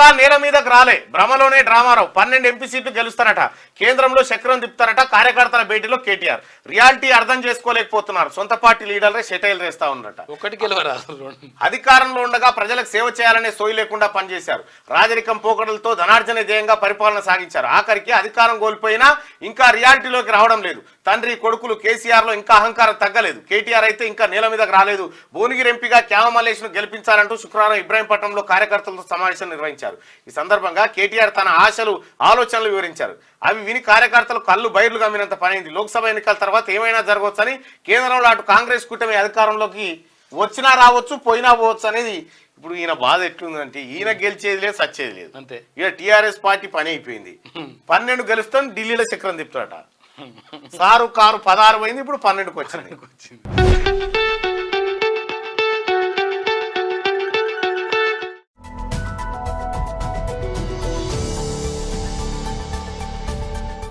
ఇంకా నేల మీదకు రాలే భ్రమలోనే డ్రామారావు 12 ఎంపీ సీట్లు గెలుస్తారట కేంద్రంలో చక్రం తిప్పుతారట కార్యకర్తల భేటీలో కేటీఆర్ రియాలిటీ అర్థం చేసుకోలేకపోతున్నారు సొంత పార్టీ లీడర్లే సెటైల్ చేస్తా ఉన్నారట అధికారంలో ఉండగా ప్రజలకు సేవ చేయాలనే సోయి లేకుండా పనిచేశారు రాజరికం పోకడలతో ధనార్జన ధ్యేయంగా పరిపాలన సాగించారు ఆఖరికి అధికారం కోల్పోయినా ఇంకా రియాలిటీలోకి రావడం లేదు తండ్రి కొడుకులు కేసీఆర్ లో ఇంకా అహంకారం తగ్గలేదు కేటీఆర్ అయితే ఇంకా నేల మీదకు రాలేదు భువనగిరి ఎంపీగా క్యామ మల్లేష్ ను గెలిపించాలంటూ శుక్రవారం ఇబ్రాహీంపట్నంలో కార్యకర్తలతో సమావేశం నిర్వహించారు ఈ సందర్భంగా కేటీఆర్ తన ఆశలు ఆలోచనలు వివరించారు అవి విని కార్యకర్తలు కళ్ళు బైర్లు గమ్మినంత పనైంది లోక్సభ ఎన్నికల తర్వాత ఏమైనా జరగవచ్చని కేంద్రంలో అటు కాంగ్రెస్ కూటమి అధికారంలోకి వచ్చినా రావచ్చు పోయినా పోవచ్చు అనేది ఇప్పుడు ఈయన బాధ ఎట్లుందంటే ఈయన గెలిచేది లేదు సచ్చేది లేదు అంతే ఇక టీఆర్ఎస్ పార్టీ పని అయిపోయింది 12 గెలుస్తాను ఢిల్లీలో చక్రం తిప్పుతాట సారు కారు 16 పోయింది ఇప్పుడు 12కి వచ్చింది